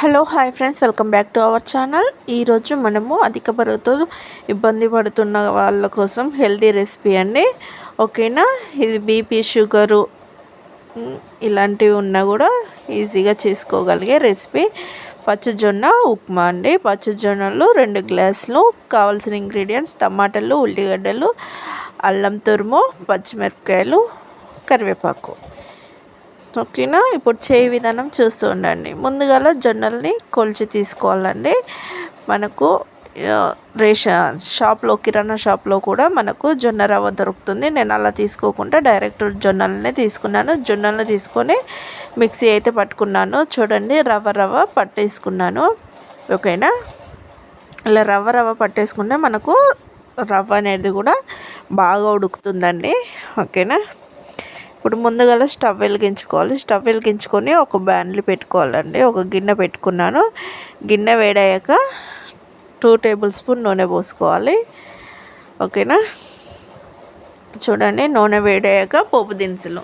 Hello hi friends, welcome back to our channel. ఈరోజు మనము అధిక బరువుతో ఇబ్బంది పడుతున్న వాళ్ళ కోసం హెల్తీ రెసిపీ అండి. ఓకేనా, ఇది బీపీ షుగరు ఇలాంటివి ఉన్నా కూడా ఈజీగా చేసుకోగలిగే రెసిపీ పచ్చజొన్న ఉప్మా అండి. పచ్చజొన్నలు 2 గ్లాసులు. కావాల్సిన ఇంగ్రీడియంట్స్ టమాటాలు, ఉల్లిగడ్డలు, అల్లం తురుము, పచ్చిమిరపకాయలు, కరివేపాకు. ఓకేనా, ఇప్పుడు చేయ విధానం చూస్తూ ఉండండి. ముందుగా జొన్నల్ని కొలిచి తీసుకోవాలండి. మనకు షాప్లో కిరాణా షాప్లో కూడా మనకు జొన్న రవ్వ దొరుకుతుంది. నేను అలా తీసుకోకుండా డైరెక్ట్ జొన్నలనే తీసుకున్నాను. జొన్నలను తీసుకొని మిక్సీ అయితే పట్టుకున్నాను. చూడండి, రవ్వ పట్టేసుకున్నాను. ఓకేనా, ఇలా రవ్వ పట్టేసుకుంటే మనకు రవ్వ అనేది కూడా బాగా ఉడుకుతుందండి. ఓకేనా, ఇప్పుడు ముందుగా స్టవ్ వెలిగించుకోవాలి. స్టవ్ వెలిగించుకొని ఒక బాండ్లీ పెట్టుకోవాలండి. ఒక గిన్నె పెట్టుకున్నాను. గిన్నె వేడయ్యాక 2 టేబుల్ స్పూన్ నూనె పోసుకోవాలి. ఓకేనా, చూడండి, నూనె వేడయ్యాక పోపు దినుసులు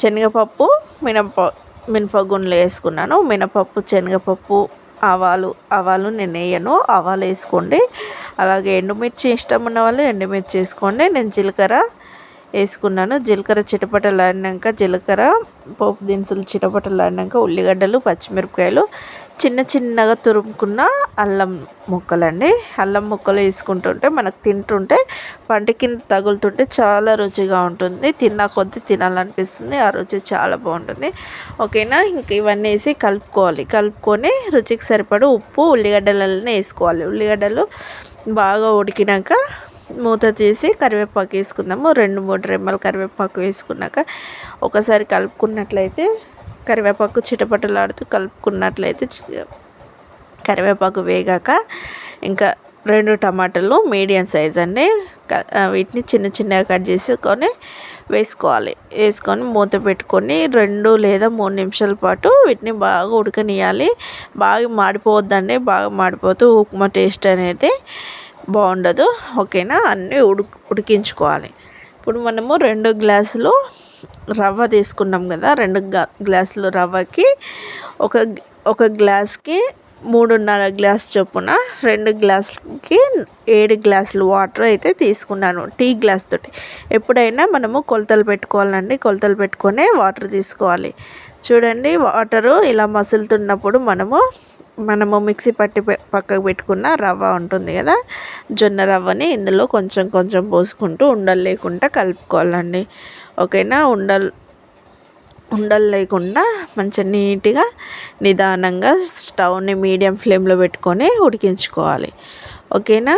శనగపప్పు, మినపగుండ్లు వేసుకున్నాను. మినపప్పు, శనగపప్పు, ఆవాలు నేను వేయను. ఆవాలు వేసుకోండి. అలాగే ఎండుమిర్చి ఇష్టం ఉన్న వాళ్ళు ఎండుమిర్చి వేసుకోండి. నేను జీలకర్ర వేసుకున్నాను. జీలకర్ర చిటపటలాడినాక పోపు దినుసులు చిటపటలాడినాక ఉల్లిగడ్డలు, పచ్చిమిరపకాయలు, చిన్నగా తురుముకున్న అల్లం ముక్కలండి. అల్లం ముక్కలు వేసుకుంటుంటే మనకు తింటుంటే పంట కింద తగులుతుంటే చాలా రుచిగా ఉంటుంది. తిన్నా కొద్దీ తినాలనిపిస్తుంది. ఆ రుచి చాలా బాగుంటుంది. ఓకేనా, ఇంక ఇవన్నీ వేసి కలుపుకొని రుచికి సరిపడు ఉప్పు, ఉల్లిగడ్డలనే వేసుకోవాలి. ఉల్లిగడ్డలు బాగా ఉడికినాక మూత తీసి కరివేపాకు వేసుకుందాము. 2-3 రెమ్మలు కరివేపాకు వేసుకున్నాక ఒకసారి కలుపుకున్నట్లయితే కరివేపాకు చిటపటలాడుతూ కలుపుకున్నట్లయితే కరివేపాకు వేగాక ఇంకా 2 టమాటాలు మీడియం సైజ్ అండి. వీటిని చిన్నగా కట్ చేసుకొని వేసుకొని మూత పెట్టుకొని 2 లేదా 3 నిమిషాల పాటు వీటిని బాగా ఉడకనియాలి. బాగా మాడిపోవద్దండి. బాగా మాడిపోతూ ఉప్మా టేస్ట్ అనేది బాగుండదు. ఓకేనా, అన్నీ ఉడికించుకోవాలి. ఇప్పుడు మనము 2 గ్లాసులు రవ్వ తీసుకున్నాం కదా. 2 గ్లాసులు రవ్వకి ఒక గ్లాస్కి 3.5 గ్లాస్ చొప్పున 2 గ్లాసులకి 7 గ్లాసులు వాటర్ అయితే తీసుకున్నాను. టీ గ్లాస్ తోటి ఎప్పుడైనా మనము కొలతలు పెట్టుకోవాలండి. కొలతలు పెట్టుకొని వాటర్ తీసుకోవాలి. చూడండి, వాటరు ఇలా మసులుతున్నప్పుడు మనము మిక్సీ పట్టి పక్కకు పెట్టుకున్న రవ్వ ఉంటుంది కదా, జొన్న రవ్వని ఇందులో కొంచెం పోసుకుంటూ ఉండలు లేకుండా కలుపుకోవాలండి. ఓకేనా, ఉండలు లేకుండా మంచిగా నీట్గా నిదానంగా స్టవ్ని మీడియం ఫ్లేమ్లో పెట్టుకొని ఉడికించుకోవాలి. ఓకేనా,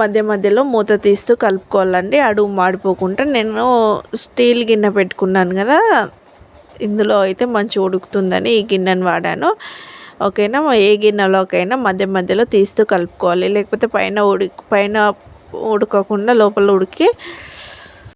మధ్యలో మూత తీస్తూ కలుపుకోవాలండి. అడుగు మాడిపోకుండా. నేను స్టీల్ గిన్నె పెట్టుకున్నాను కదా, ఇందులో అయితే మంచిగా ఉడుకుతుందని ఈ గిన్నెను వాడాను. ఓకేనా, ఏ గిన్నెలోకైనా మధ్యలో తీస్తూ కలుపుకోవాలి. లేకపోతే పైన ఉడకకుండా లోపల ఉడికి